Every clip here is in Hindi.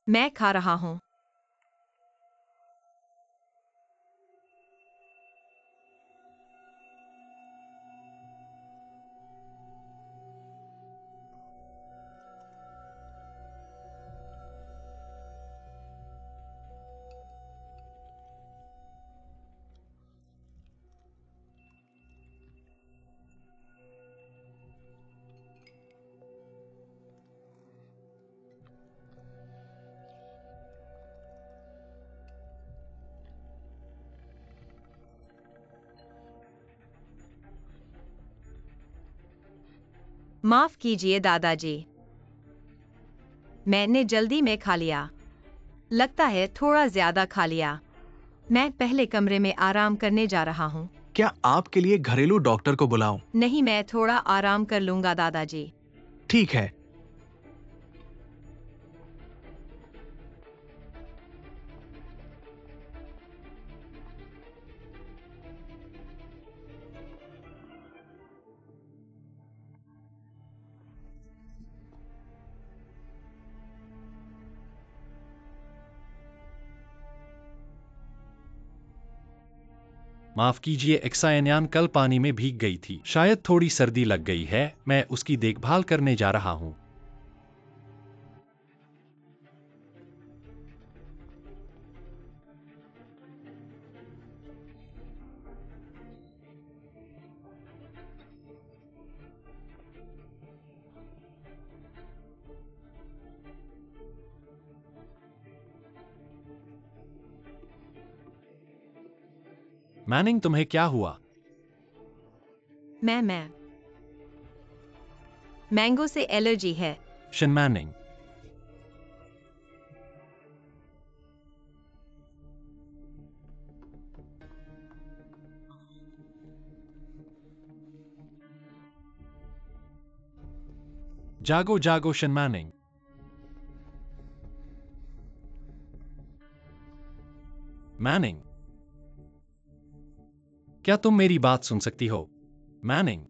मैं खा रहा हूँ। माफ कीजिए दादाजी, मैंने जल्दी में खा लिया। लगता है थोड़ा ज्यादा खा लिया। मैं पहले कमरे में आराम करने जा रहा हूँ। क्या आपके लिए घरेलू डॉक्टर को बुलाऊं? नहीं, मैं थोड़ा आराम कर लूंगा दादाजी। ठीक है। माफ कीजिए, एक्सायनियान कल पानी में भीग गई थी। शायद थोड़ी सर्दी लग गई है। मैं उसकी देखभाल करने जा रहा हूँ। मैनिंग, तुम्हें क्या हुआ? मैं मैंगो से एलर्जी है। शन मैनिंग, जागो जागो शन मैनिंग। मैनिंग, क्या तुम मेरी बात सुन सकती हो? मैनिंग,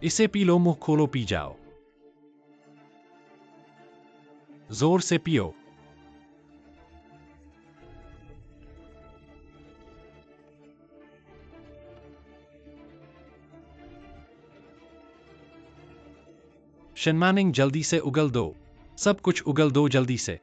इसे पी लो, मुंह खोलो, पी जाओ। जोर से पियो। शन मैनिंग, जल्दी से उगल दो। सब कुछ उगल दो जल्दी से।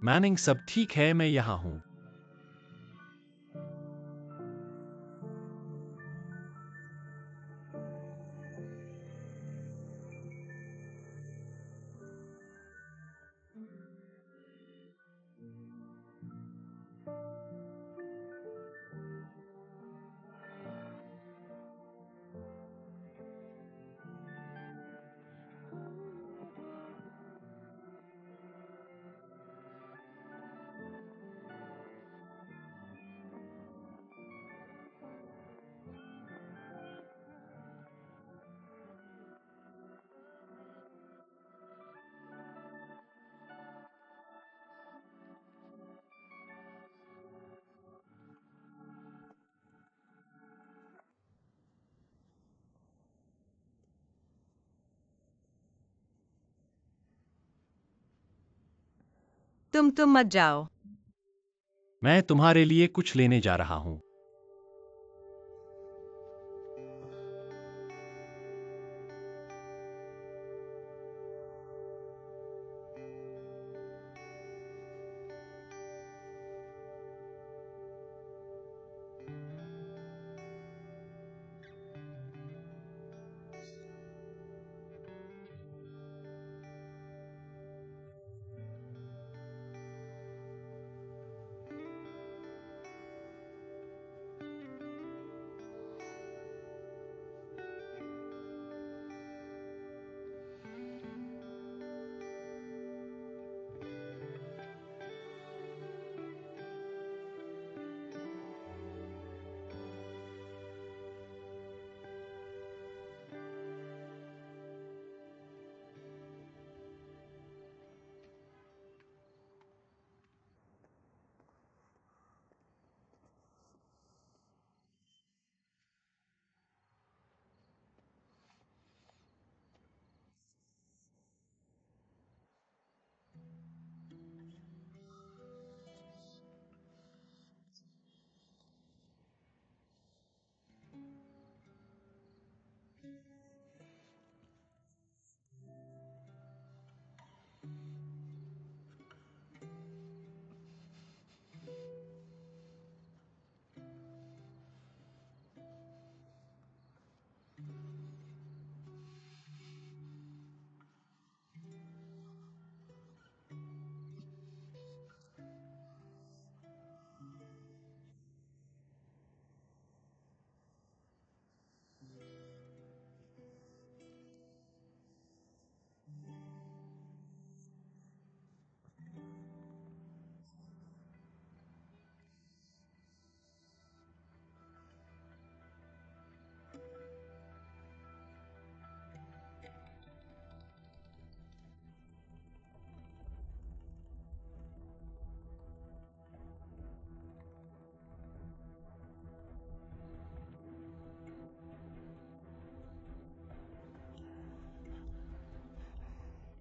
मैनिंग, सब ठीक है, मैं यहां हूं। तुम मत जाओ। मैं तुम्हारे लिए कुछ लेने जा रहा हूँ।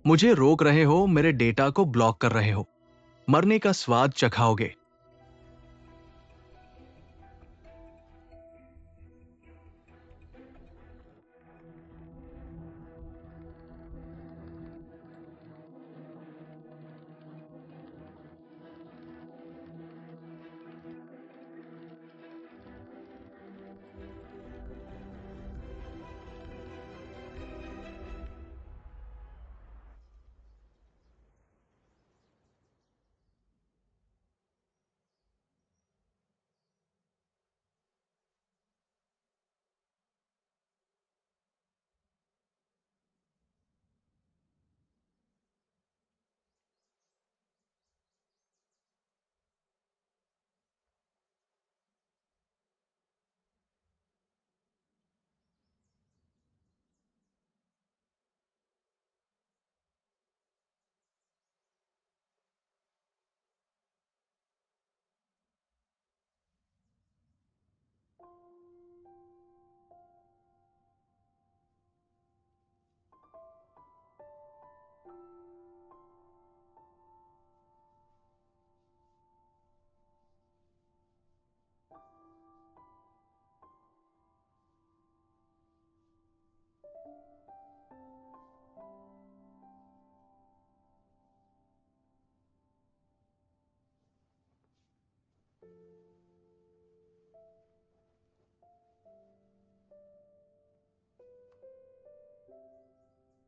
मुझे रोक रहे हो, मेरे डेटा को ब्लॉक कर रहे हो। मरने का स्वाद चखाओगे।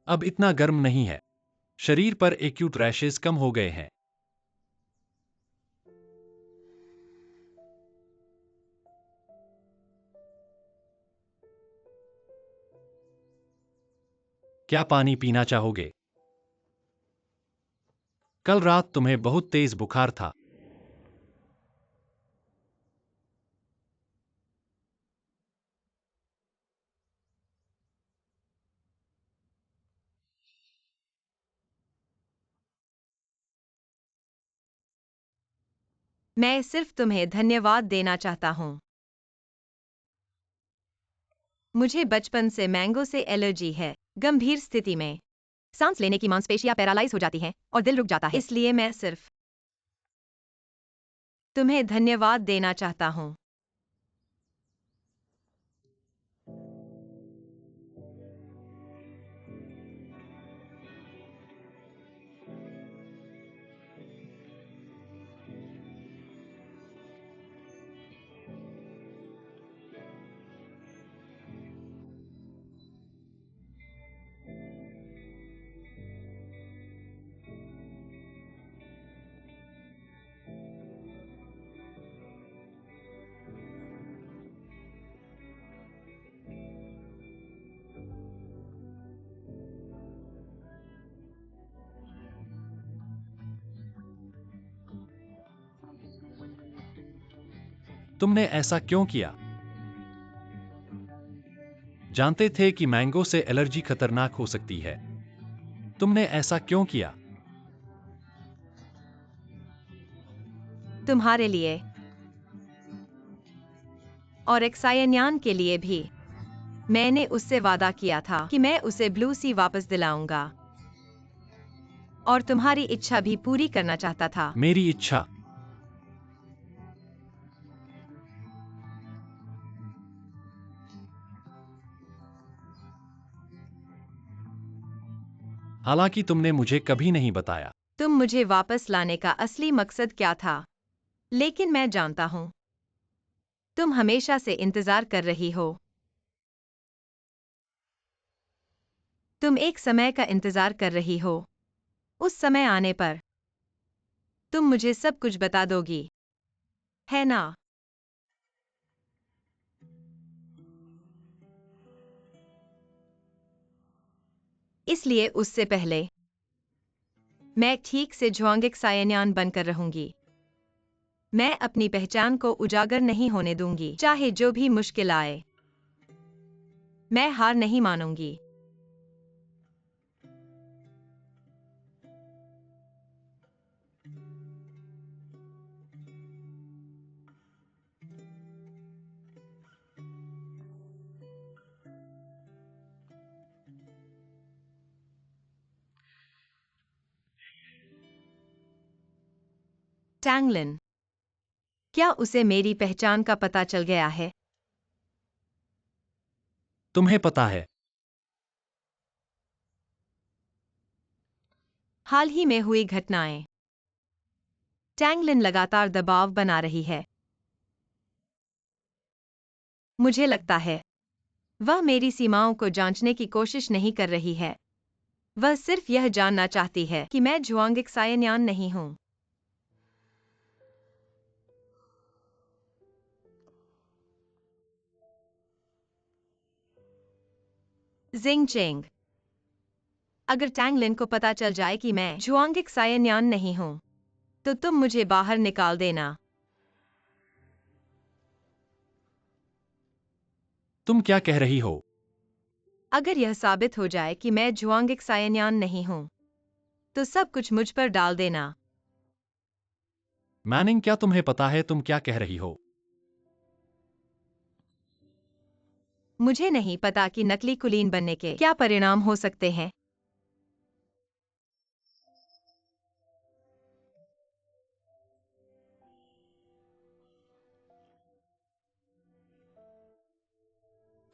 अब इतना गर्म नहीं है। शरीर पर एक्यूट रैशेस कम हो गए हैं। क्या पानी पीना चाहोगे? कल रात तुम्हें बहुत तेज बुखार था। मैं सिर्फ तुम्हें धन्यवाद देना चाहता हूँ। मुझे बचपन से मैंगो से एलर्जी है। गंभीर स्थिति में सांस लेने की मांसपेशियां पैरालाइज हो जाती हैं और दिल रुक जाता है। इसलिए मैं सिर्फ तुम्हें धन्यवाद देना चाहता हूँ। तुमने ऐसा क्यों किया? जानते थे कि मैंगो से एलर्जी खतरनाक हो सकती है। तुमने ऐसा क्यों किया? तुम्हारे लिए और एक्सायनियान के लिए भी। मैंने उससे वादा किया था कि मैं उसे ब्लू सी वापस दिलाऊंगा, और तुम्हारी इच्छा भी पूरी करना चाहता था। मेरी इच्छा? हालांकि तुमने मुझे कभी नहीं बताया। तुम मुझे वापस लाने का असली मकसद क्या था, लेकिन मैं जानता हूं। तुम हमेशा से इंतजार कर रही हो। तुम एक समय का इंतजार कर रही हो। उस समय आने पर तुम मुझे सब कुछ बता दोगी, है ना? इसलिए उससे पहले मैं ठीक से झुआंग सायन्यान बनकर रहूंगी। मैं अपनी पहचान को उजागर नहीं होने दूंगी, चाहे जो भी मुश्किल आए। मैं हार नहीं मानूंगी। टैंगलिन, क्या उसे मेरी पहचान का पता चल गया है? तुम्हें पता है? हाल ही में हुई घटनाएं। टैंगलिन लगातार दबाव बना रही है। मुझे लगता है वह मेरी सीमाओं को जांचने की कोशिश नहीं कर रही है। वह सिर्फ यह जानना चाहती है कि मैं झुआंग सायन्यान नहीं हूं। जिंग चेंग, अगर टैंगलिन को पता चल जाए कि मैं झुआंग सायन्यान नहीं हूं, तो तुम मुझे बाहर निकाल देना। तुम क्या कह रही हो? अगर यह साबित हो जाए कि मैं झुआंग सायन्यान नहीं हूं, तो सब कुछ मुझ पर डाल देना। मैनिंग, क्या तुम्हें पता है तुम क्या कह रही हो? मुझे नहीं पता कि नकली कुलीन बनने के क्या परिणाम हो सकते हैं।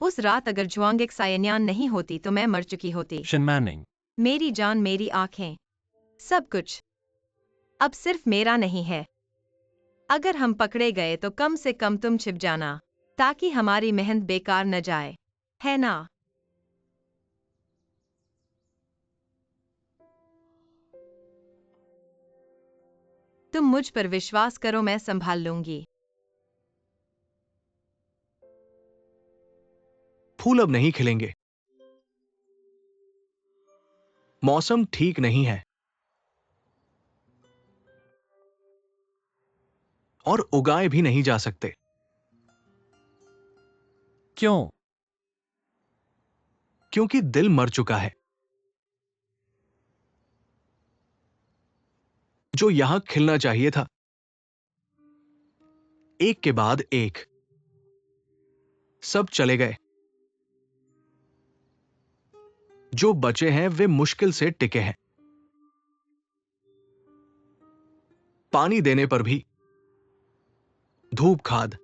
उस रात अगर झुआंग सायन्यान नहीं होती तो मैं मर चुकी होती। शिन मैनिंग, मेरी जान, मेरी आंखें, सब कुछ अब सिर्फ मेरा नहीं है। अगर हम पकड़े गए तो कम से कम तुम छिप जाना, ताकि हमारी मेहनत बेकार न जाए, है ना? तुम मुझ पर विश्वास करो, मैं संभाल लूंगी। फूल अब नहीं खिलेंगे। मौसम ठीक नहीं है और उगाए भी नहीं जा सकते। क्यों? क्योंकि दिल मर चुका है, जो यहां खिलना चाहिए था। एक के बाद एक सब चले गए। जो बचे हैं वे मुश्किल से टिके हैं। पानी देने पर भी धूप खाद।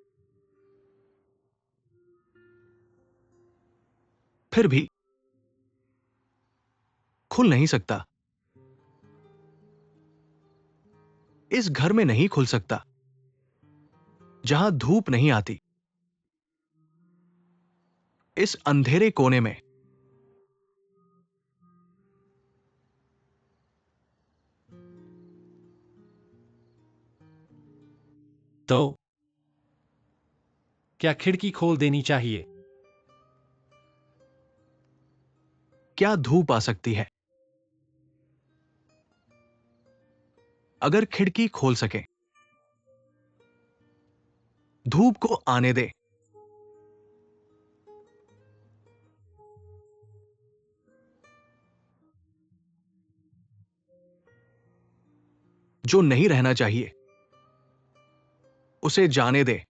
फिर भी खुल नहीं सकता। इस घर में नहीं खुल सकता जहां धूप नहीं आती। इस अंधेरे कोने में। तो क्या खिड़की खोल देनी चाहिए? क्या धूप आ सकती है? अगर खिड़की खोल सके, धूप को आने दे। जो नहीं रहना चाहिए उसे जाने दे।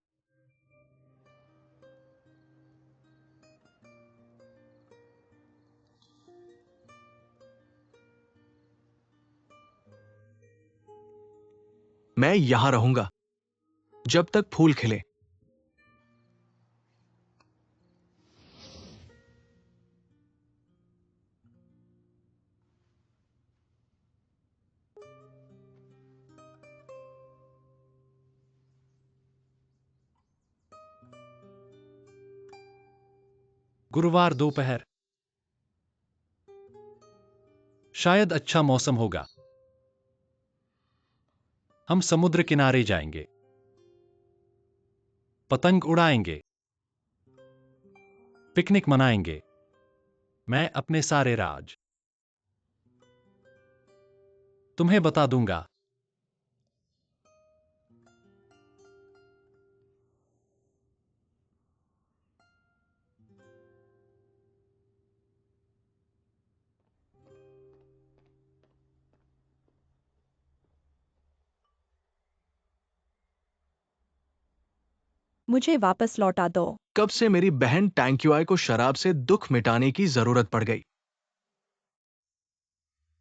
मैं यहां रहूंगा जब तक फूल खिले। गुरुवार दोपहर। शायद अच्छा मौसम होगा। हम समुद्र किनारे जाएंगे। पतंग उड़ाएंगे। पिकनिक मनाएंगे। मैं अपने सारे राज तुम्हें बता दूंगा। मुझे वापस लौटा दो। कब से मेरी बहन टैंक्युआई को शराब से दुख मिटाने की जरूरत पड़ गई?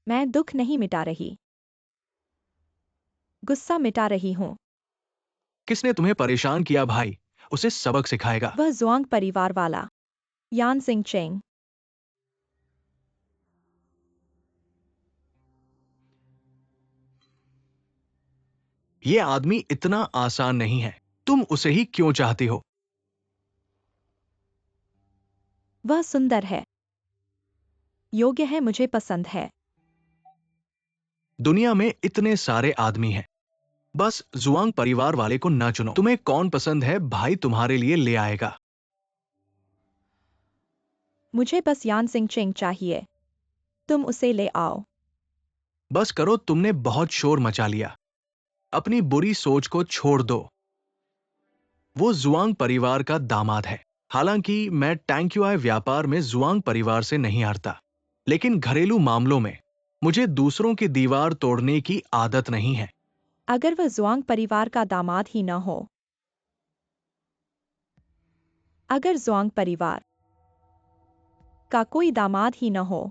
मैं दुख नहीं मिटा रही, गुस्सा मिटा रही हूँ। किसने तुम्हें परेशान किया भाई? उसे सबक सिखाएगा। वह जुआंग परिवार वाला यान सिंह चेंग। यह आदमी इतना आसान नहीं है। तुम उसे ही क्यों चाहती हो? वह सुंदर है, योग्य है, मुझे पसंद है। दुनिया में इतने सारे आदमी हैं। बस जुआंग परिवार वाले को ना चुनो। तुम्हें कौन पसंद है भाई तुम्हारे लिए ले आएगा। मुझे बस यान सिंह चेंग चाहिए, तुम उसे ले आओ। बस करो, तुमने बहुत शोर मचा लिया। अपनी बुरी सोच को छोड़ दो। वो जुआंग परिवार का दामाद है। हालांकि मैं टैंक्युआई व्यापार में जुआंग परिवार से नहीं हारता, लेकिन घरेलू मामलों में मुझे दूसरों की दीवार तोड़ने की आदत नहीं है। अगर वह जुआंग परिवार का दामाद ही न हो, अगर जुआंग परिवार का कोई दामाद ही न हो,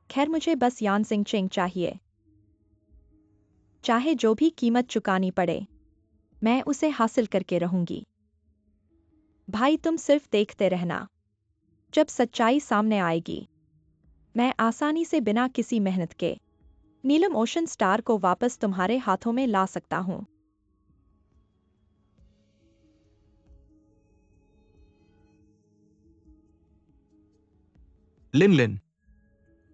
खैर मुझे बस यान सिंह चेंग चाहिए। चाहे जो भी कीमत चुकानी पड़े, मैं उसे हासिल करके रहूंगी। भाई तुम सिर्फ देखते रहना। जब सच्चाई सामने आएगी, मैं आसानी से बिना किसी मेहनत के नीलम ओशन स्टार को वापस तुम्हारे हाथों में ला सकता हूं। लिन लिन,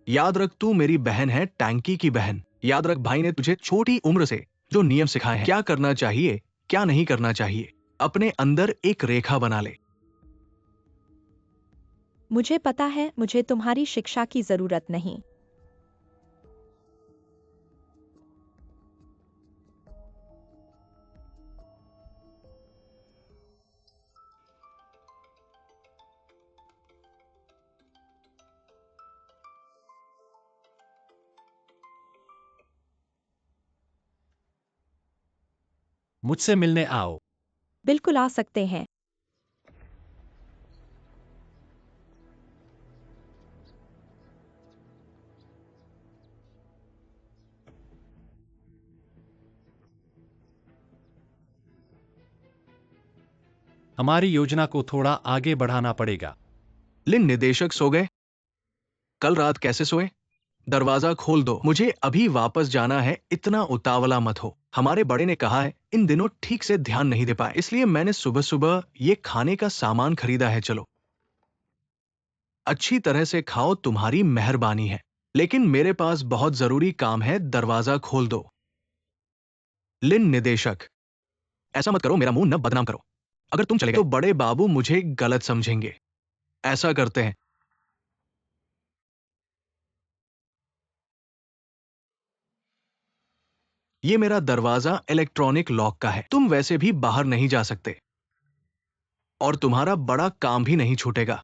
याद रख तू मेरी बहन है, टैंकी की बहन। याद रख भाई ने तुझे छोटी उम्र से जो नियम सिखाए हैं, क्या करना चाहिए क्या नहीं करना चाहिए। अपने अंदर एक रेखा बना ले। मुझे पता है, मुझे तुम्हारी शिक्षा की जरूरत नहीं। मुझसे मिलने आओ। बिल्कुल आ सकते हैं। हमारी योजना को थोड़ा आगे बढ़ाना पड़ेगा। लिन निदेशक सो गए? कल रात कैसे सोए? दरवाजा खोल दो, मुझे अभी वापस जाना है, इतना उतावला मत हो। हमारे बड़े ने कहा है इन दिनों ठीक से ध्यान नहीं दे पाए, इसलिए मैंने सुबह सुबह ये खाने का सामान खरीदा है। चलो अच्छी तरह से खाओ, तुम्हारी मेहरबानी है, लेकिन मेरे पास बहुत जरूरी काम है, दरवाजा खोल दो। लिन निदेशक, ऐसा मत करो, मेरा मुंह न बदनाम करो। अगर तुम चले गए तो बड़े बाबू मुझे गलत समझेंगे। ऐसा करते हैं, ये मेरा दरवाजा इलेक्ट्रॉनिक लॉक का है, तुम वैसे भी बाहर नहीं जा सकते और तुम्हारा बड़ा काम भी नहीं छूटेगा।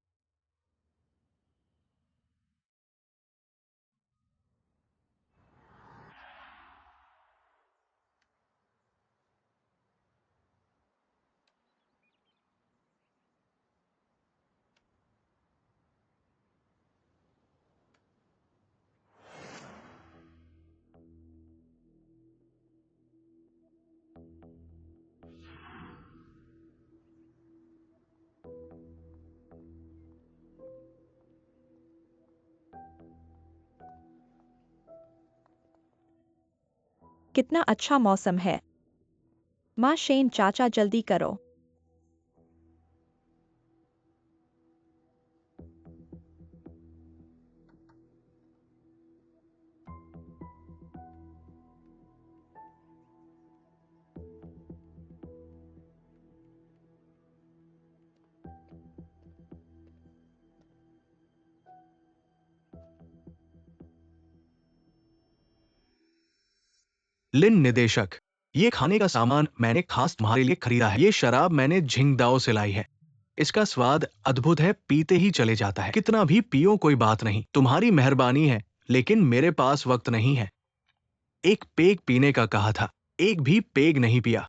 कितना अच्छा मौसम है। माँ शेन चाचा जल्दी करो। लिन निदेशक, ये खाने का सामान मैंने खास तुम्हारे लिए खरीदा है। ये शराब मैंने झिंगदाओ से लाई है, इसका स्वाद अद्भुत है, पीते ही चले जाता है। कितना भी पियो कोई बात नहीं, तुम्हारी मेहरबानी है, लेकिन मेरे पास वक्त नहीं है। एक पेग पीने का कहा था, एक भी पेग नहीं पिया।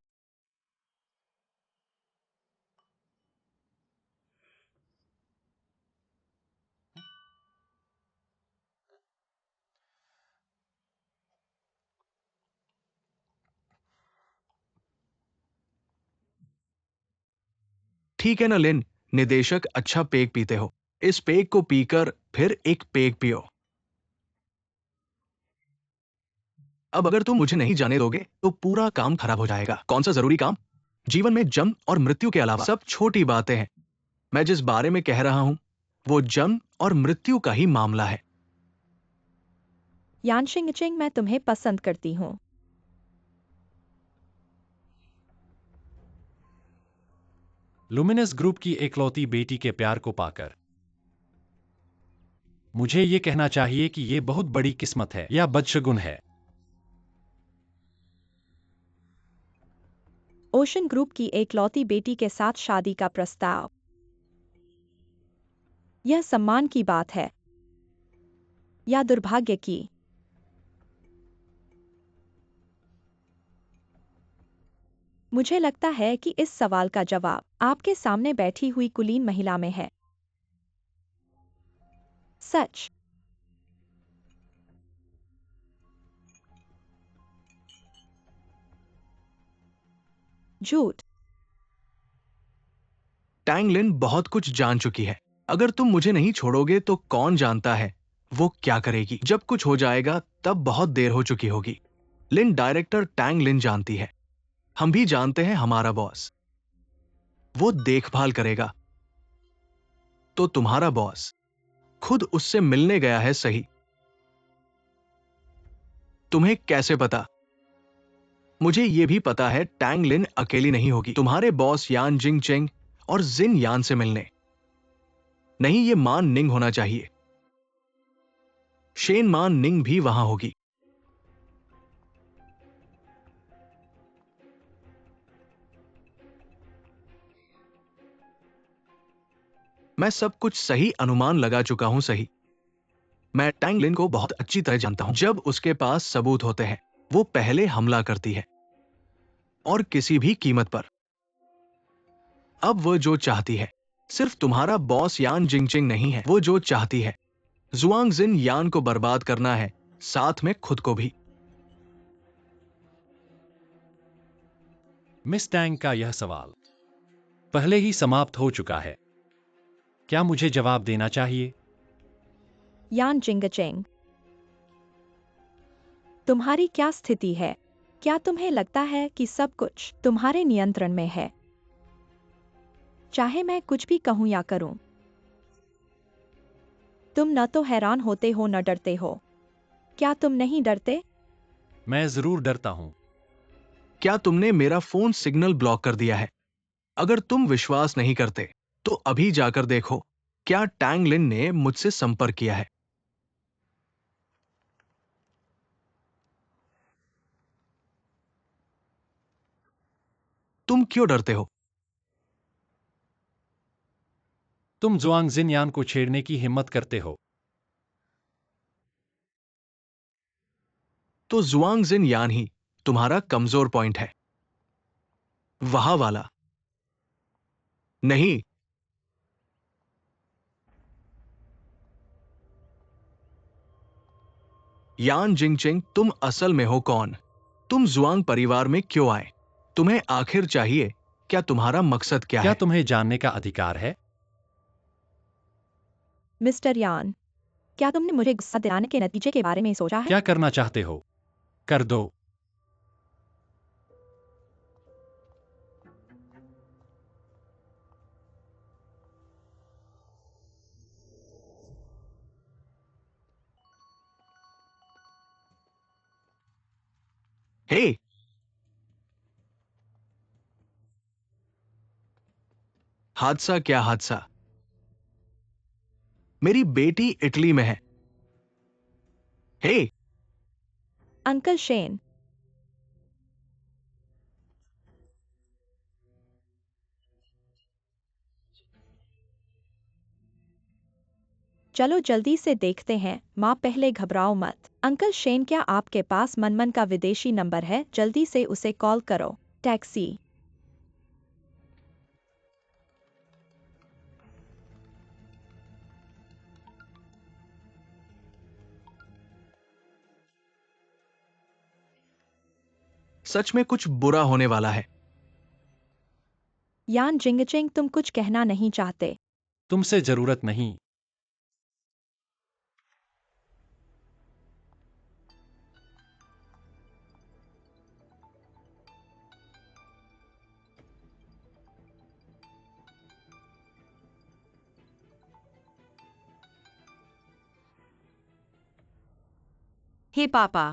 ठीक है ना लिन निदेशक, अच्छा पेग पीते हो, इस पेग को पीकर फिर एक पेग पियो। अब अगर तुम मुझे नहीं जाने दोगे तो पूरा काम खराब हो जाएगा। कौन सा जरूरी काम? जीवन में जन्म और मृत्यु के अलावा सब छोटी बातें हैं। मैं जिस बारे में कह रहा हूं वो जन्म और मृत्यु का ही मामला है। यानशिंग चिंग, मैं तुम्हें पसंद करती हूँ। लुमिनस ग्रुप की एकलौती बेटी के प्यार को पाकर मुझे ये कहना चाहिए कि ये बहुत बड़ी किस्मत है या बदशगुन है। ओशन ग्रुप की एकलौती बेटी के साथ शादी का प्रस्ताव। यह सम्मान की बात है या दुर्भाग्य की? मुझे लगता है कि इस सवाल का जवाब आपके सामने बैठी हुई कुलीन महिला में है। सच। झूठ। टैंग लिन बहुत कुछ जान चुकी है, अगर तुम मुझे नहीं छोड़ोगे तो कौन जानता है वो क्या करेगी। जब कुछ हो जाएगा तब बहुत देर हो चुकी होगी। लिन डायरेक्टर टैंग लिन जानती है, हम भी जानते हैं हमारा बॉस, वो देखभाल करेगा। तो तुम्हारा बॉस खुद उससे मिलने गया है, सही? तुम्हें कैसे पता? मुझे यह भी पता है टैंग लिन अकेली नहीं होगी तुम्हारे बॉस यान जिंग चेंग और जिन यान से मिलने। नहीं, ये मान निंग होना चाहिए, शेन मान निंग भी वहां होगी। मैं सब कुछ सही अनुमान लगा चुका हूं, सही। मैं टैंग लिन को बहुत अच्छी तरह जानता हूं, जब उसके पास सबूत होते हैं वो पहले हमला करती है, और किसी भी कीमत पर। अब वो जो चाहती है सिर्फ तुम्हारा बॉस यान जिंगचिंग नहीं है, वो जो चाहती है जुआंग जिन यान को बर्बाद करना है, साथ में खुद को भी। मिस टैंग का यह सवाल पहले ही समाप्त हो चुका है। क्या मुझे जवाब देना चाहिए? यान जिंगचेंग, तुम्हारी क्या स्थिति है? क्या तुम्हें लगता है कि सब कुछ तुम्हारे नियंत्रण में है? चाहे मैं कुछ भी कहूं या करूं, तुम न तो हैरान होते हो न डरते हो। क्या तुम नहीं डरते? मैं जरूर डरता हूं। क्या तुमने मेरा फोन सिग्नल ब्लॉक कर दिया है? अगर तुम विश्वास नहीं करते तो अभी जाकर देखो, क्या टैंग लिन ने मुझसे संपर्क किया है। तुम क्यों डरते हो? तुम जुआंग जिनयान को छेड़ने की हिम्मत करते हो। तो जुआंग जिन यान ही तुम्हारा कमजोर पॉइंट है। वहां वाला नहीं। यान जिंगचिंग, तुम असल में हो कौन? तुम जुआंग परिवार में क्यों आए? तुम्हें आखिर चाहिए क्या? तुम्हारा मकसद क्या क्या है? तुम्हें जानने का अधिकार है? मिस्टर यान, क्या तुमने मुझे गुस्सा दिलाने के नतीजे के बारे में सोचा है? क्या करना चाहते हो? कर दो। हे, हादसा क्या हादसा? मेरी बेटी इटली में है। हे, अंकल शेन, चलो जल्दी से देखते हैं। माँ, पहले घबराओ मत। अंकल शेन, क्या आपके पास मनमन का विदेशी नंबर है? जल्दी से उसे कॉल करो। टैक्सी। सच में कुछ बुरा होने वाला है। यान जिंगचेंग, तुम कुछ कहना नहीं चाहते? तुमसे जरूरत नहीं। हे पापा,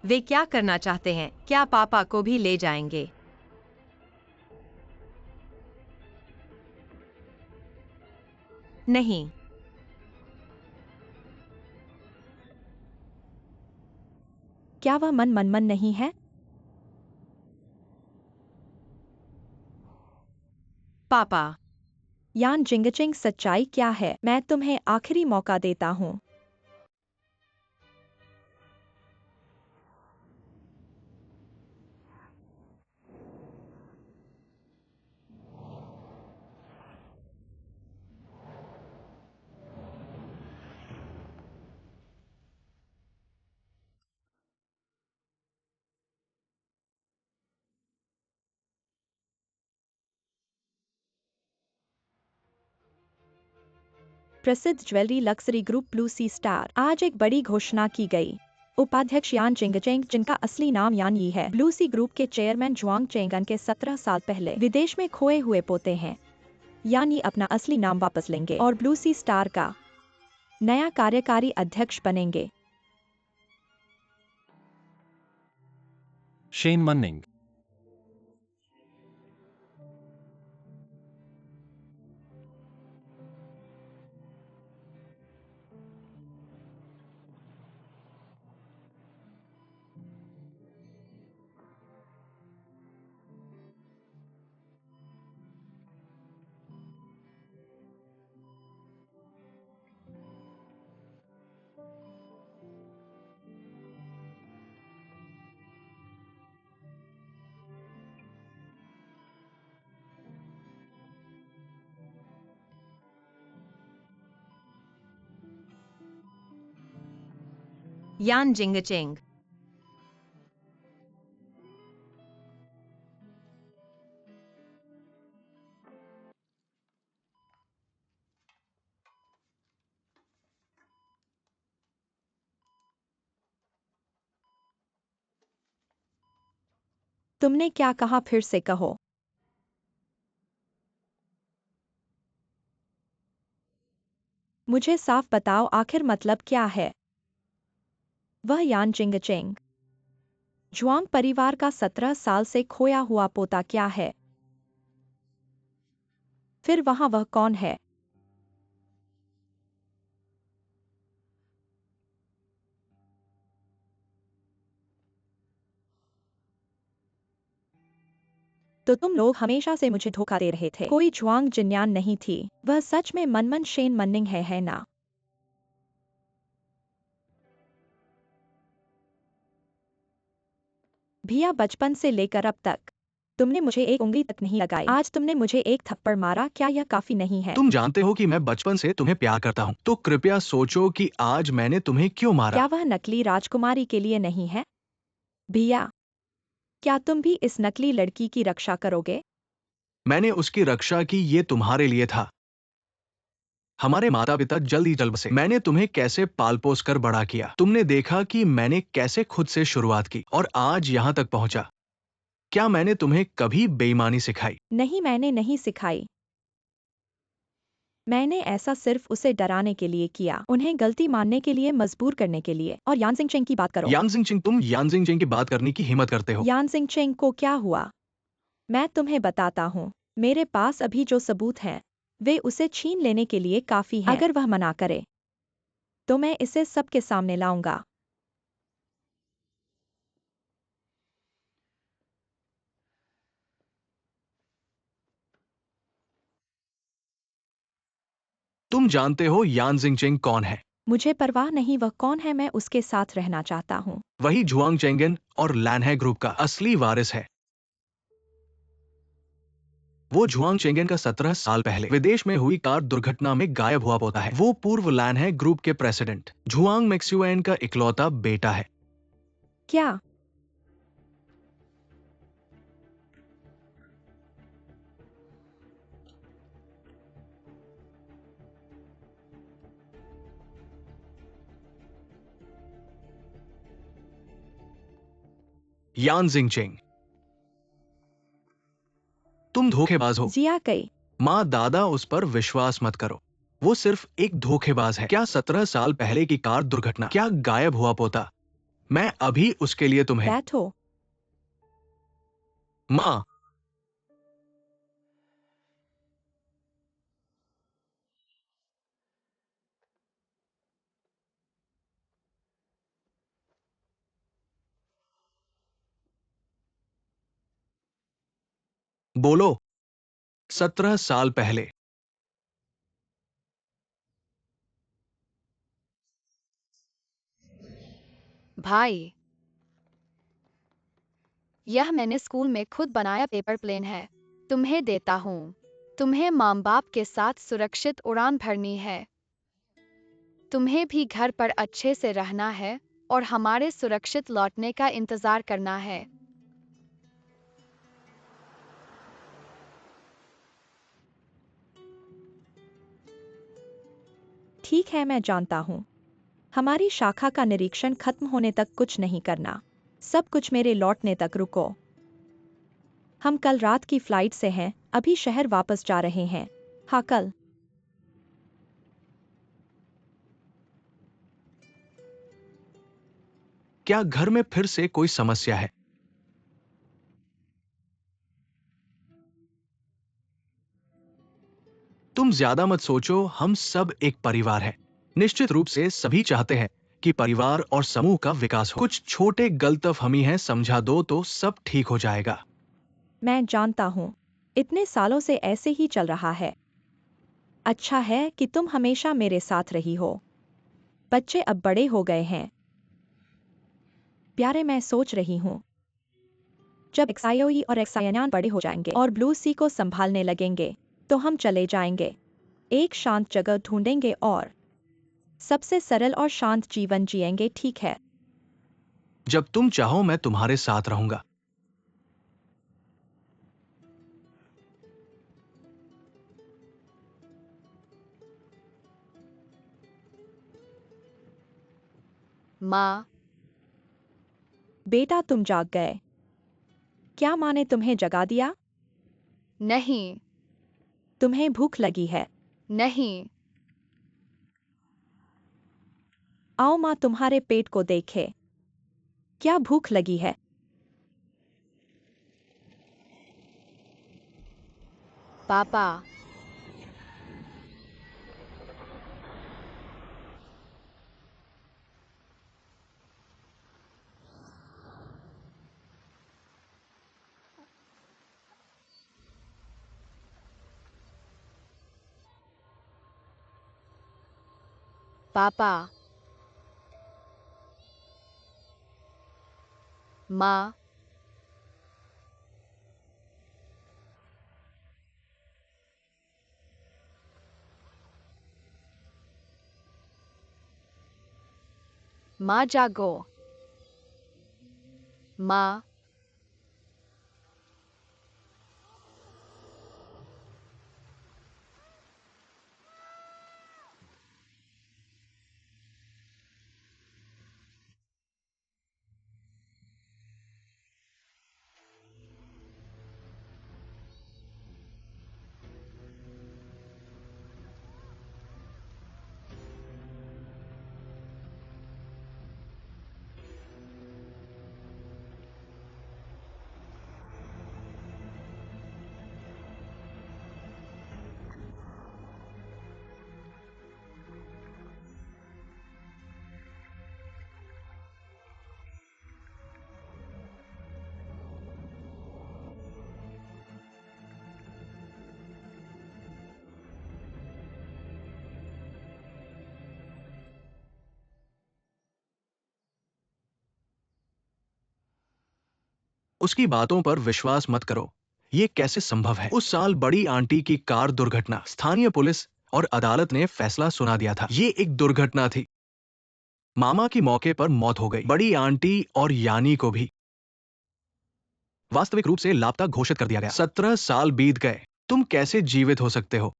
वे क्या करना चाहते हैं? क्या पापा को भी ले जाएंगे? नहीं। क्या वह मनमन नहीं है? पापा, यान जिंगचेंग, सच्चाई क्या है? मैं तुम्हें आखिरी मौका देता हूँ। प्रसिद्ध ज्वेलरी लक्सरी ग्रुप ब्लू सी स्टार, आज एक बड़ी घोषणा की गई। उपाध्यक्ष यान जिंगचेंग, जिनका असली नाम यान यी है, ब्लू सी ग्रुप के चेयरमैन जुआंग चेंगन के 17 साल पहले विदेश में खोए हुए पोते हैं। यान यी अपना असली नाम वापस लेंगे और ब्लू सी स्टार का नया कार्यकारी अध्यक्ष बनेंगे। शेन मन्निंग। यान जिंगचेंग। तुमने क्या कहा, फिर से कहो। मुझे साफ बताओ, आखिर मतलब क्या है? वह यान जिंगचेंग जुआंग परिवार का 17 साल से खोया हुआ पोता क्या है? फिर वहां वह कौन है? तो तुम लोग हमेशा से मुझे धोखा दे रहे थे। कोई जुआंग जिन्यान नहीं थी, वह सच में मनमन शेन मन्निंग है ना? भैया, बचपन से लेकर अब तक तुमने मुझे एक उंगली तक नहीं लगाई। आज तुमने मुझे एक थप्पड़ मारा, क्या यह काफी नहीं है? तुम जानते हो कि मैं बचपन से तुम्हें प्यार करता हूँ, तो कृपया सोचो कि आज मैंने तुम्हें क्यों मारा। क्या वह नकली राजकुमारी के लिए नहीं है? भैया, क्या तुम भी इस नकली लड़की की रक्षा करोगे? मैंने उसकी रक्षा की, ये तुम्हारे लिए था। हमारे माता पिता जल्दी चल बसे। मैंने तुम्हें कैसे पाल पोस कर बड़ा किया। तुमने देखा कि मैंने कैसे खुद से शुरुआत की और आज यहाँ तक पहुंचा। क्या मैंने तुम्हें कभी बेईमानी सिखाई? नहीं, मैंने नहीं सिखाई। मैंने ऐसा सिर्फ उसे डराने के लिए किया, उन्हें गलती मानने के लिए मजबूर करने के लिए। और यान जिंगचेंग की बात करो। यान जिंगचेंग, तुम यान जिंगचेंग की बात करने की हिम्मत करते हो? यान जिंगचेंग को क्या हुआ? मैं तुम्हें बताता हूँ। मेरे पास अभी जो सबूत हैं, वे उसे छीन लेने के लिए काफी हैं। अगर वह मना करे, तो मैं इसे सबके सामने लाऊंगा। तुम जानते हो यान जिंगचेंग कौन है? मुझे परवाह नहीं वह कौन है, मैं उसके साथ रहना चाहता हूँ। वही जुआंग चेंगन और लैनहे ग्रुप का असली वारिस है। वो जुआंग चेंगन का 17 साल पहले विदेश में हुई कार दुर्घटना में गायब हुआ पोता है। वो पूर्व लैनहे ग्रुप के प्रेसिडेंट जुआंग मैक्सुएन का इकलौता बेटा है। क्या? यान जिंगचेंग, तुम धोखेबाज हो। जिया कई। माँ दादा, उस पर विश्वास मत करो। वो सिर्फ एक धोखेबाज है। क्या 17 साल पहले की कार दुर्घटना, क्या गायब हुआ पोता, मैं अभी उसके लिए तुम्हें। बैठो। माँ, बोलो। 17 साल पहले। भाई, यह मैंने स्कूल में खुद बनाया पेपर प्लेन है। तुम्हें देता हूँ। तुम्हें माँ बाप के साथ सुरक्षित उड़ान भरनी है। तुम्हें भी घर पर अच्छे से रहना है और हमारे सुरक्षित लौटने का इंतजार करना है। ठीक है, मैं जानता हूँ। हमारी शाखा का निरीक्षण खत्म होने तक कुछ नहीं करना। सब कुछ मेरे लौटने तक रुको। हम कल रात की फ्लाइट से हैं, अभी शहर वापस जा रहे हैं। हाँ, कल। क्या घर में फिर से कोई समस्या है? तुम ज्यादा मत सोचो, हम सब एक परिवार है। निश्चित रूप से सभी चाहते हैं कि परिवार और समूह का विकास हो। कुछ छोटे गलतफहमी हैं, समझा दो तो सब ठीक हो जाएगा। मैं जानता हूँ, इतने सालों से ऐसे ही चल रहा है। अच्छा है कि तुम हमेशा मेरे साथ रही हो। बच्चे अब बड़े हो गए हैं। प्यारे, मैं सोच रही हूँ, जब एक्सायोई और एक्सायन्यान बड़े हो जाएंगे और ब्लू सी को संभालने लगेंगे, तो हम चले जाएंगे, एक शांत जगह ढूंढेंगे और सबसे सरल और शांत जीवन जिएंगे, ठीक है? जब तुम चाहो मैं तुम्हारे साथ रहूंगा। माँ, बेटा तुम जाग गए। क्या माँ ने तुम्हें जगा दिया? नहीं, तुम्हें भूख लगी है? नहीं, आओ माँ तुम्हारे पेट को देखे। क्या भूख लगी है? पापा, पापा, माँ, माँ जागो। माँ, उसकी बातों पर विश्वास मत करो। ये कैसे संभव है? उस साल बड़ी आंटी की कार दुर्घटना, स्थानीय पुलिस और अदालत ने फैसला सुना दिया था। ये एक दुर्घटना थी। मामा की मौके पर मौत हो गई। बड़ी आंटी और यानी को भी वास्तविक रूप से लापता घोषित कर दिया गया। 17 साल बीत गए। तुम कैसे जीवित हो सकते हो?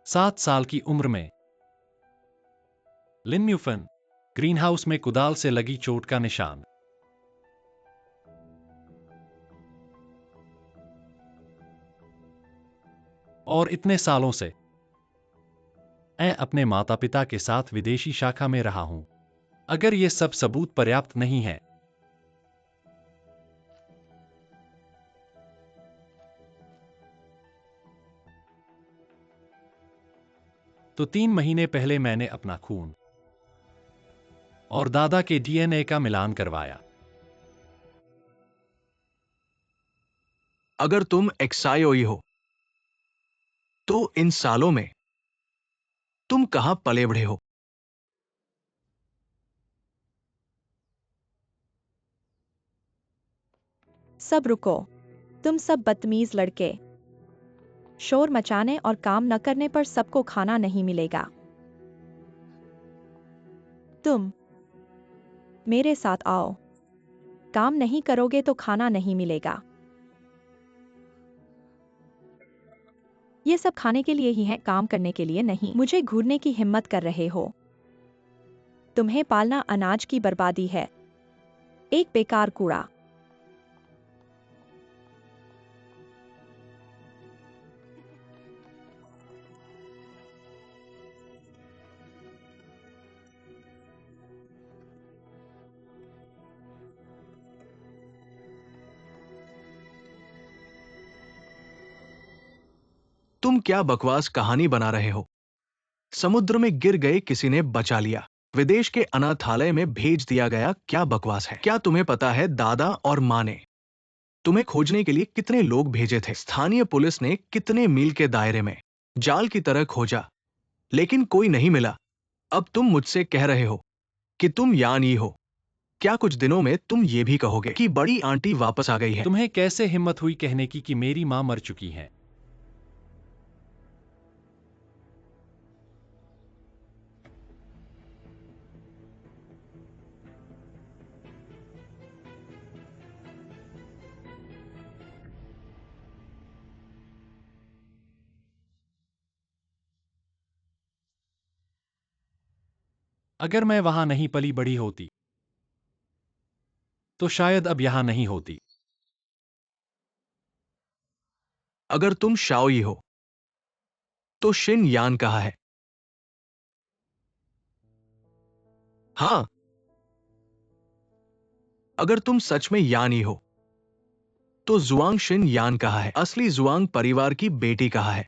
सात साल की उम्र में लिन म्यूफन, ग्रीनहाउस में कुदाल से लगी चोट का निशान। और इतने सालों से मैं अपने माता पिता के साथ विदेशी शाखा में रहा हूं। अगर ये सब सबूत पर्याप्त नहीं है, तो 3 महीने पहले मैंने अपना खून और दादा के डीएनए का मिलान करवाया। अगर तुम एक्सायोई हो तो इन सालों में तुम कहां पले बढ़े हो? सब रुको। तुम सब बदतमीज लड़के। शोर मचाने और काम न करने पर सबको खाना नहीं मिलेगा। तुम मेरे साथ आओ। काम नहीं करोगे तो खाना नहीं मिलेगा। ये सब खाने के लिए ही है, काम करने के लिए नहीं। मुझे घूरने की हिम्मत कर रहे हो? तुम्हें पालना अनाज की बर्बादी है, एक बेकार कूड़ा। तुम क्या बकवास कहानी बना रहे हो? समुद्र में गिर गए किसी ने बचा लिया, विदेश के अनाथालय में भेज दिया गया। क्या बकवास है? क्या तुम्हें पता है दादा और माँ ने तुम्हें खोजने के लिए कितने लोग भेजे थे? स्थानीय पुलिस ने कितने मील के दायरे में जाल की तरह खोजा, लेकिन कोई नहीं मिला। अब तुम मुझसे कह रहे हो कि तुम यान ही हो। क्या कुछ दिनों में तुम ये भी कहोगे कि बड़ी आंटी वापस आ गई है? तुम्हें कैसे हिम्मत हुई कहने की कि मेरी मां मर चुकी है? अगर मैं वहां नहीं पली बढ़ी होती तो शायद अब यहां नहीं होती। अगर तुम शाओई हो तो शिन यान कहाँ है? हाँ, अगर तुम सच में यान ही हो तो जुआंग शिन यान कहाँ है? असली जुआंग परिवार की बेटी कहाँ है?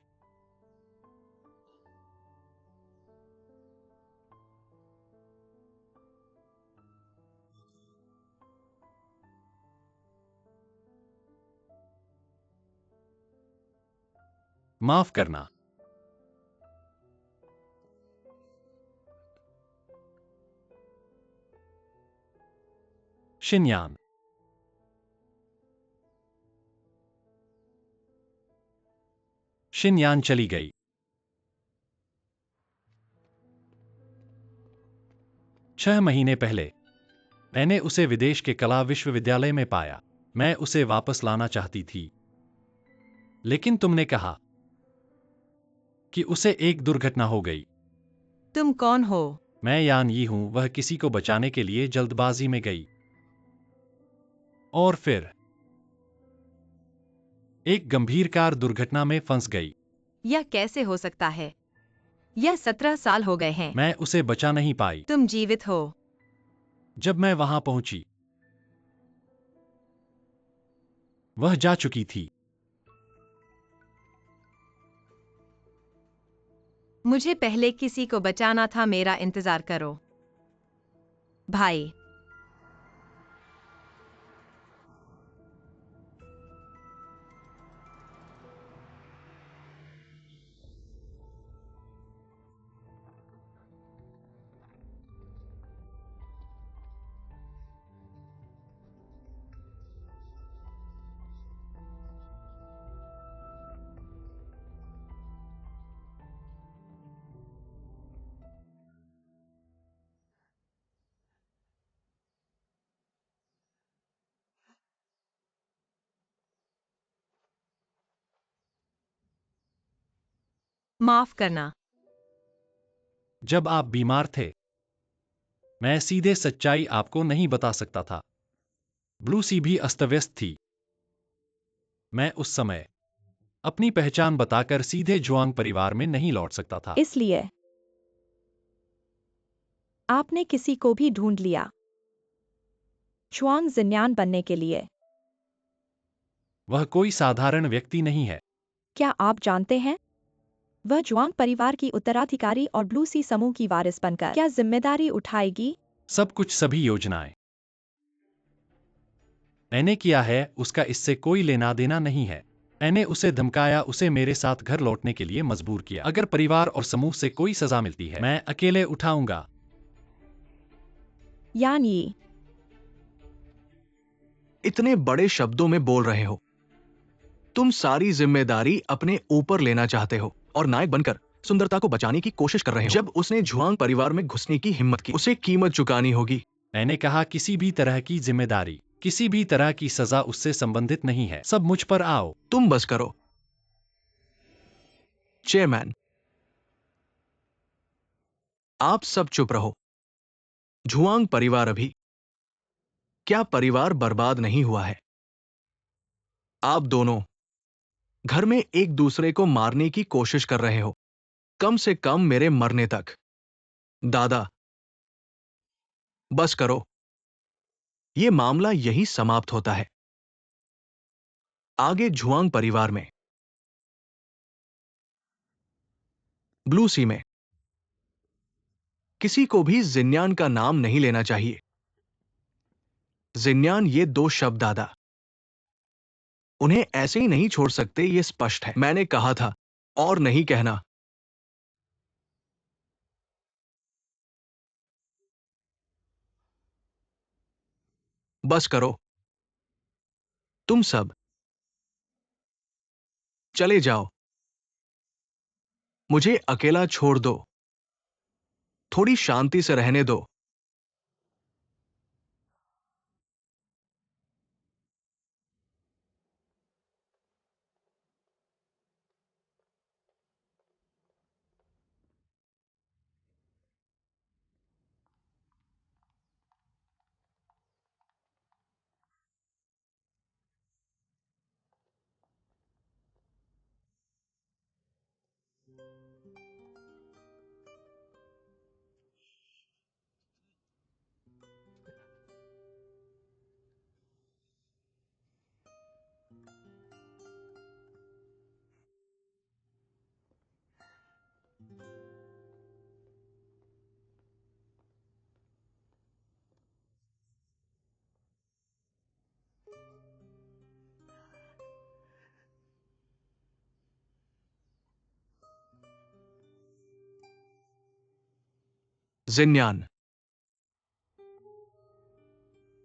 माफ करना। शिनयान। शिनयान चली गई। छह महीने पहले मैंने उसे विदेश के कला विश्वविद्यालय में पाया। मैं उसे वापस लाना चाहती थी, लेकिन तुमने कहा कि उसे एक दुर्घटना हो गई। तुम कौन हो? मैं यान यी हूं। वह किसी को बचाने के लिए जल्दबाजी में गई और फिर एक गंभीर कार दुर्घटना में फंस गई। यह कैसे हो सकता है? यह 17 साल हो गए हैं। मैं उसे बचा नहीं पाई। तुम जीवित हो? जब मैं वहां पहुंची, वह जा चुकी थी। मुझे पहले किसी को बचाना था। मेरा इंतजार करो, भाई। माफ करना। जब आप बीमार थे, मैं सीधे सच्चाई आपको नहीं बता सकता था। ब्लू सी भी अस्तव्यस्त थी। मैं उस समय अपनी पहचान बताकर सीधे जुआंग परिवार में नहीं लौट सकता था। इसलिए आपने किसी को भी ढूंढ लिया जुआंग जिन्यान बनने के लिए। वह कोई साधारण व्यक्ति नहीं है। क्या आप जानते हैं, वह जुआंग परिवार की उत्तराधिकारी और ब्लू सी समूह की वारिस बनकर क्या जिम्मेदारी उठाएगी? सब कुछ, सभी योजनाएं मैंने किया है, उसका इससे कोई लेना देना नहीं है। मैंने उसे धमकाया, उसे मेरे साथ घर लौटने के लिए मजबूर किया। अगर परिवार और समूह से कोई सजा मिलती है, मैं अकेले उठाऊंगा। यान यी, इतने बड़े शब्दों में बोल रहे हो। तुम सारी जिम्मेदारी अपने ऊपर लेना चाहते हो और नायक बनकर सुंदरता को बचाने की कोशिश कर रहे हो। जब उसने जुआंग परिवार में घुसने की हिम्मत की, उसे कीमत चुकानी होगी। मैंने कहा किसी भी तरह की जिम्मेदारी, किसी भी तरह की सजा उससे संबंधित नहीं है। सब मुझ पर आओ। तुम बस करो। चेयरमैन, आप सब चुप रहो। जुआंग परिवार अभी, क्या परिवार बर्बाद नहीं हुआ है? आप दोनों घर में एक दूसरे को मारने की कोशिश कर रहे हो, कम से कम मेरे मरने तक। दादा, बस करो। यह मामला यही समाप्त होता है। आगे जुआंग परिवार में, ब्लू सी में, किसी को भी जिन्यान का नाम नहीं लेना चाहिए। जिन्यान, ये दो शब्द दादा उन्हें ऐसे ही नहीं छोड़ सकते, ये स्पष्ट है। मैंने कहा था, और नहीं कहना। बस करो। तुम सब चले जाओ। मुझे अकेला छोड़ दो। थोड़ी शांति से रहने दो। जिन्यान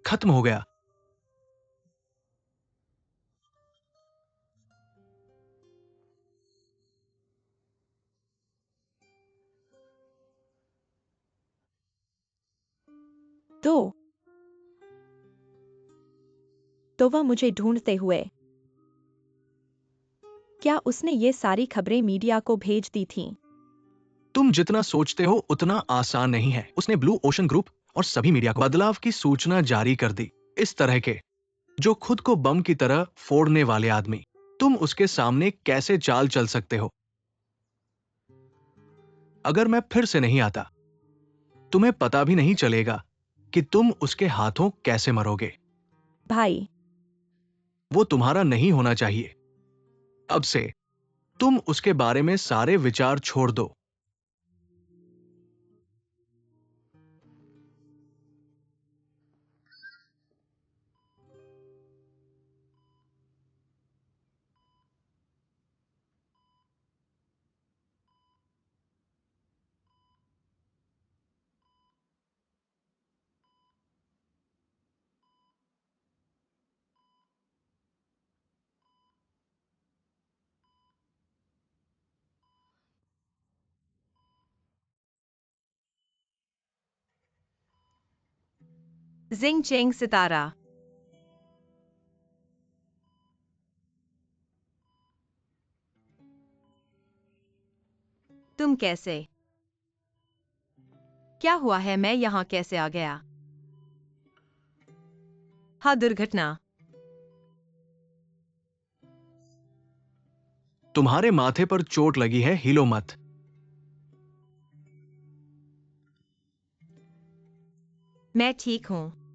खत्म हो गया। तो वह मुझे ढूंढते हुए। क्या उसने ये सारी खबरें मीडिया को भेज दी थीं? तुम जितना सोचते हो उतना आसान नहीं है। उसने ब्लू ओशन ग्रुप और सभी मीडिया को बदलाव की सूचना जारी कर दी। इस तरह के, जो खुद को बम की तरह फोड़ने वाले आदमी, तुम उसके सामने कैसे चाल चल सकते हो? अगर मैं फिर से नहीं आता, तुम्हें पता भी नहीं चलेगा कि तुम उसके हाथों कैसे मरोगे। भाई, वो तुम्हारा नहीं होना चाहिए। अब से तुम उसके बारे में सारे विचार छोड़ दो। जिंग चेंग सितारा। तुम कैसे? क्या हुआ है? मैं यहां कैसे आ गया? हाँ, दुर्घटना। तुम्हारे माथे पर चोट लगी है, हिलो मत। मैं ठीक हूं।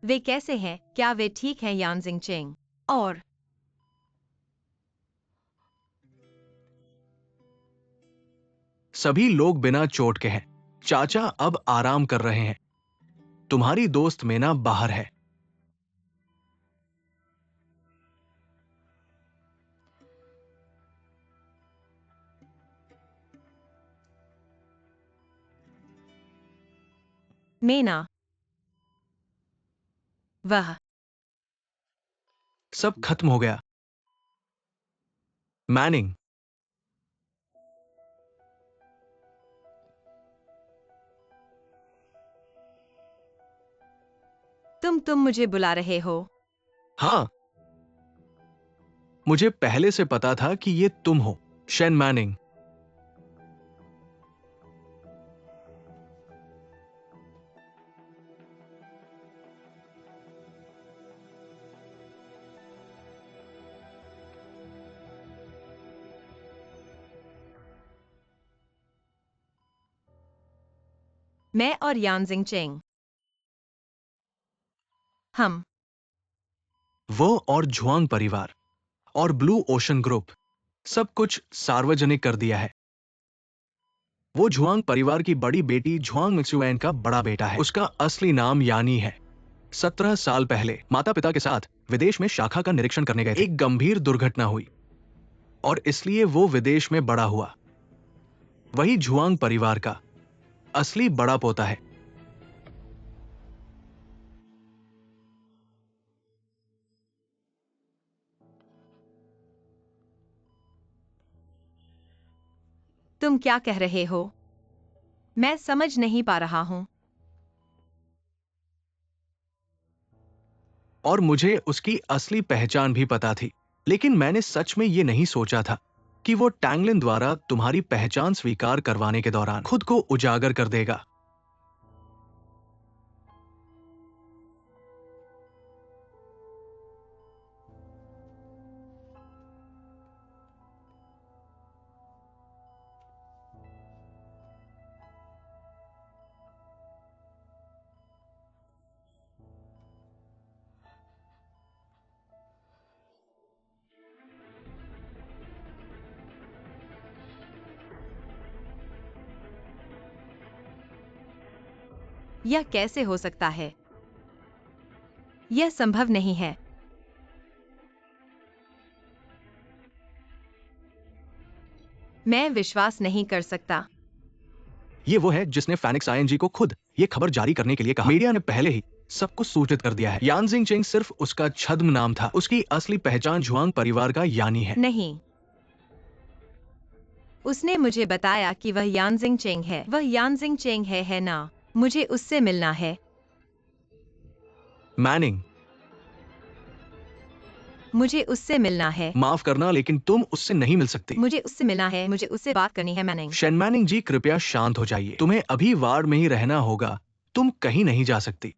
वे कैसे हैं? क्या वे ठीक हैं, यान जिंग चेंग? और सभी लोग बिना चोट के हैं। चाचा अब आराम कर रहे हैं। तुम्हारी दोस्त मेना बाहर है। मेना, वह सब खत्म हो गया। मैनिंग, तुम मुझे बुला रहे हो? हाँ, मुझे पहले से पता था कि ये तुम हो, शेन मैनिंग। मैं और यान जिंग चेंग, हम वो और झुआंग परिवार और ब्लू ओशन ग्रुप, सब कुछ सार्वजनिक कर दिया है। वो झुआंग परिवार की बड़ी बेटी झुआंग मिक्सुएन का बड़ा बेटा है। उसका असली नाम यानी है। 17 साल पहले माता पिता के साथ विदेश में शाखा का निरीक्षण करने गए थे। एक गंभीर दुर्घटना हुई और इसलिए वो विदेश में बड़ा हुआ। वही झुआंग परिवार का असली बड़ा पोता है। तुम क्या कह रहे हो? मैं समझ नहीं पा रहा हूं। और मुझे उसकी असली पहचान भी पता थी, लेकिन मैंने सच में ये नहीं सोचा था कि वो टैंगलिन द्वारा तुम्हारी पहचान स्वीकार करवाने के दौरान खुद को उजागर कर देगा। यह कैसे हो सकता है? यह संभव नहीं है। मैं विश्वास नहीं कर सकता। ये वो है जिसने फैनिक्स आईएनजी को खुद ये खबर जारी करने के लिए कहा। मीडिया ने पहले ही सब कुछ सूचित कर दिया है। यानजिंग चेंग सिर्फ उसका छद्म नाम था। उसकी असली पहचान झुआंग परिवार का यानी है। नहीं, उसने मुझे बताया कि वह यानजिंग चेंग है। वह यानजिंग चेंग है ना? मुझे उससे मिलना है। मैनिंग, मुझे उससे मिलना है। माफ करना लेकिन तुम उससे नहीं मिल सकती। मुझे उससे मिलना है। मुझे उससे बात करनी है। मैनिंग, शेन मैनिंग जी, कृपया शांत हो जाइए। तुम्हें अभी वार्ड में ही रहना होगा। तुम कहीं नहीं जा सकती।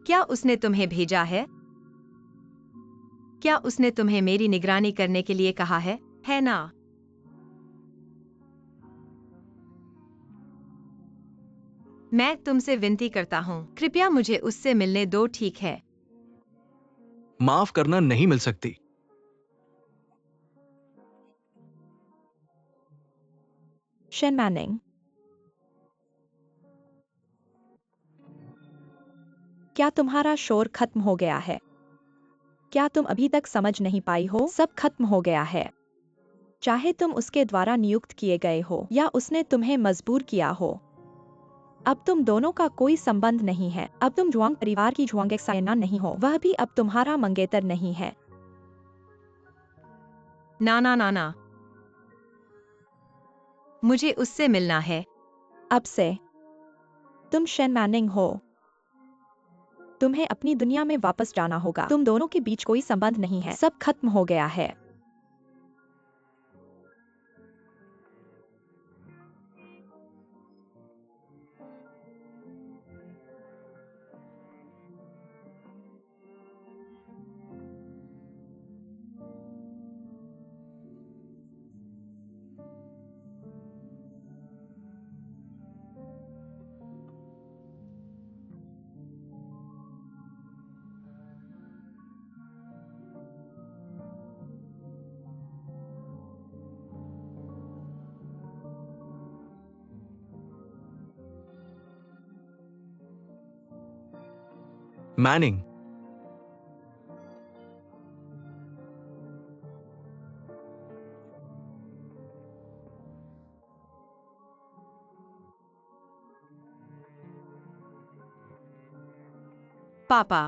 क्या उसने तुम्हें भेजा है? क्या उसने तुम्हें मेरी निगरानी करने के लिए कहा है ना? मैं तुमसे विनती करता हूँ, कृपया मुझे उससे मिलने दो, ठीक है? माफ करना, नहीं मिल सकती। शेन मैनिंग, क्या तुम्हारा शोर खत्म हो गया है? क्या तुम अभी तक समझ नहीं पाई हो? सब खत्म हो गया है। चाहे तुम उसके द्वारा नियुक्त किए गए हो या उसने तुम्हें मजबूर किया हो, अब तुम दोनों का कोई संबंध नहीं है। अब तुम जुआंग परिवार की जुआंग एक्सायना नहीं हो। वह भी अब तुम्हारा मंगेतर नहीं है। ना ना ना ना, मुझे उससे मिलना है। अब से तुम शेन मैनिंग हो। तुम्हें अपनी दुनिया में वापस जाना होगा। तुम दोनों के बीच कोई संबंध नहीं है। सब खत्म हो गया है। मैनिंग, पापा,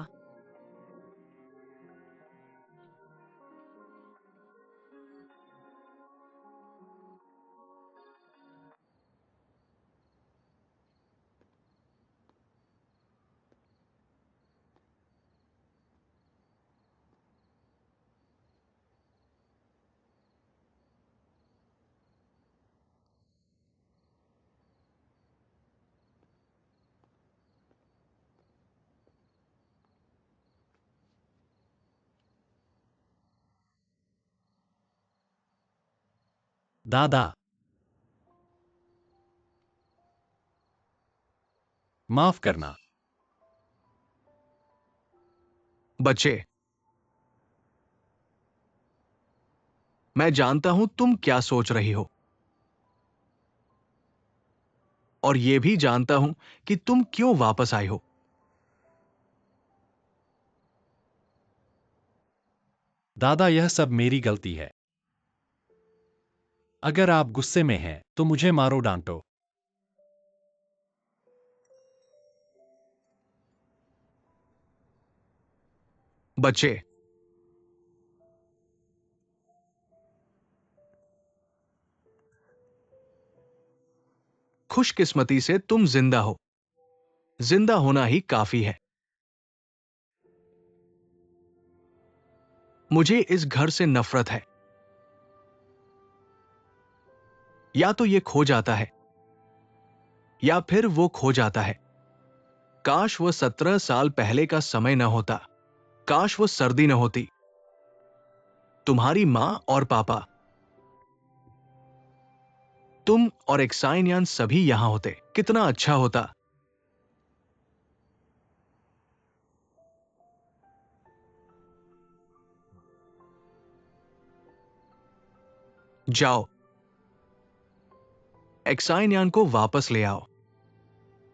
दादा, माफ करना। बच्चे, मैं जानता हूं तुम क्या सोच रही हो, और यह भी जानता हूं कि तुम क्यों वापस आई हो। दादा, यह सब मेरी गलती है। अगर आप गुस्से में हैं तो मुझे मारो, डांटो। बच्चे, खुशकिस्मती से तुम जिंदा हो। जिंदा होना ही काफी है। मुझे इस घर से नफरत है। या तो ये खो जाता है, या फिर वो खो जाता है। काश वो 17 साल पहले का समय न होता। काश वो सर्दी न होती। तुम्हारी मां और पापा, तुम और एक्साइनियन सभी यहां होते, कितना अच्छा होता। जाओ, एक्साइनियन को वापस ले आओ।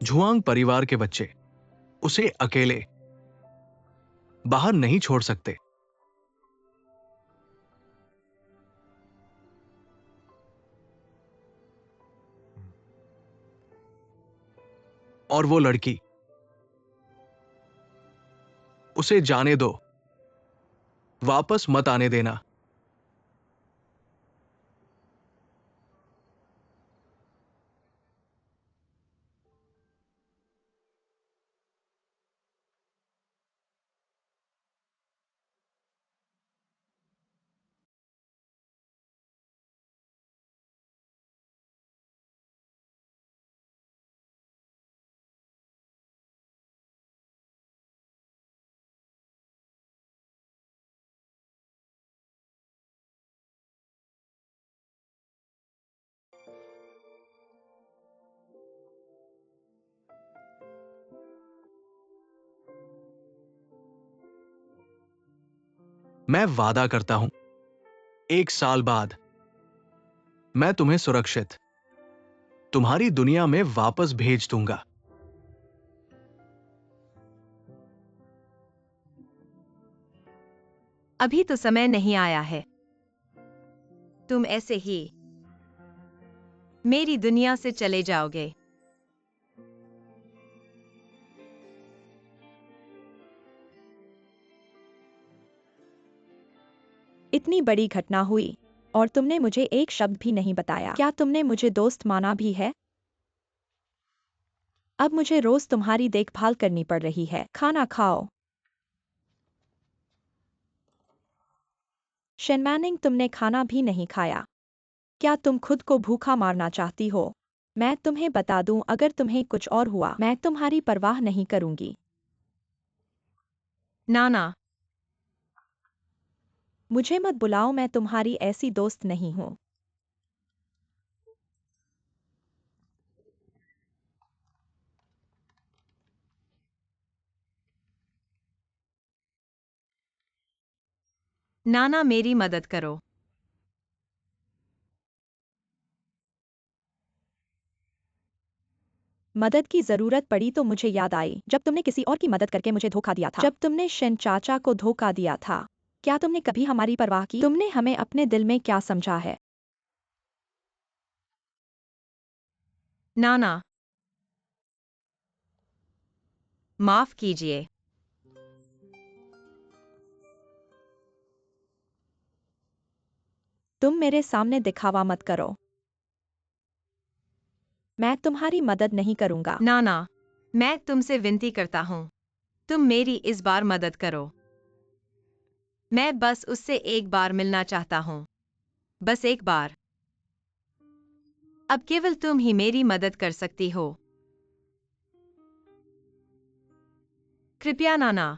झुआंग परिवार के बच्चे उसे अकेले बाहर नहीं छोड़ सकते। और वो लड़की, उसे जाने दो। वापस मत आने देना। मैं वादा करता हूं, 1 साल बाद मैं तुम्हें सुरक्षित तुम्हारी दुनिया में वापस भेज दूंगा। अभी तो समय नहीं आया है। तुम ऐसे ही मेरी दुनिया से चले जाओगे। इतनी बड़ी घटना हुई और तुमने मुझे एक शब्द भी नहीं बताया। क्या तुमने मुझे दोस्त माना भी है? अब मुझे रोज तुम्हारी देखभाल करनी पड़ रही है। खाना खाओ। शेनमैनिंग, तुमने खाना भी नहीं खाया। क्या तुम खुद को भूखा मारना चाहती हो? मैं तुम्हें बता दूं, अगर तुम्हें कुछ और हुआ मैं तुम्हारी परवाह नहीं करूंगी। नाना, मुझे मत बुलाओ, मैं तुम्हारी ऐसी दोस्त नहीं हूं। नाना मेरी मदद करो। मदद की जरूरत पड़ी तो मुझे याद आई जब तुमने किसी और की मदद करके मुझे धोखा दिया था। जब तुमने शेन चाचा को धोखा दिया था, क्या तुमने कभी हमारी परवाह की? तुमने हमें अपने दिल में क्या समझा है? नाना, माफ कीजिए। तुम मेरे सामने दिखावा मत करो। मैं तुम्हारी मदद नहीं करूंगा। नाना, मैं तुमसे विनती करता हूं, तुम मेरी इस बार मदद करो। मैं बस उससे एक बार मिलना चाहता हूं। बस एक बार। अब केवल तुम ही मेरी मदद कर सकती हो। कृपया नाना।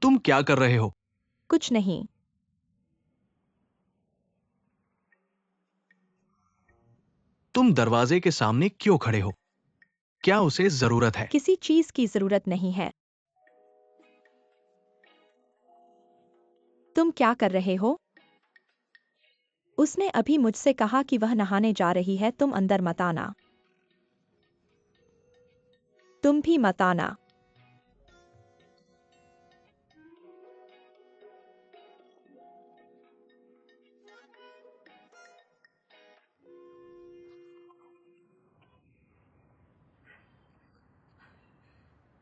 तुम क्या कर रहे हो? कुछ नहीं। तुम दरवाजे के सामने क्यों खड़े हो? क्या उसे जरूरत है? किसी चीज की जरूरत नहीं है। तुम क्या कर रहे हो? उसने अभी मुझसे कहा कि वह नहाने जा रही है। तुम अंदर मत आना। तुम भी मत आना।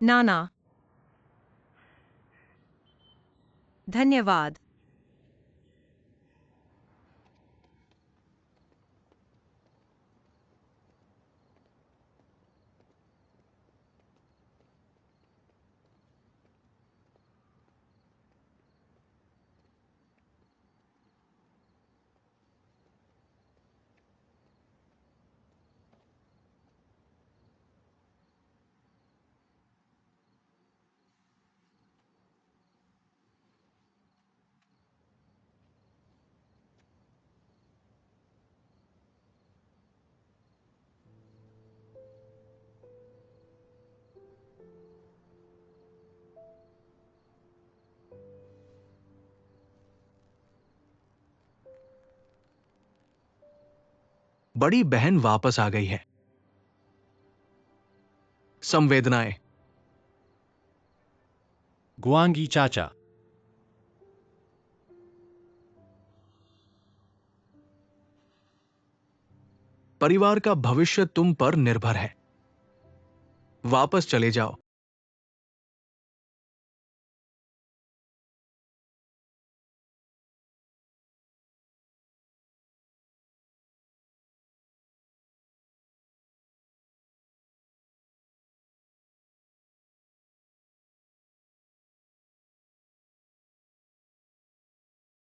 नाना, धन्यवाद। बड़ी बहन वापस आ गई है। संवेदनाएं। गुआंगी चाचा। परिवार का भविष्य तुम पर निर्भर है। वापस चले जाओ।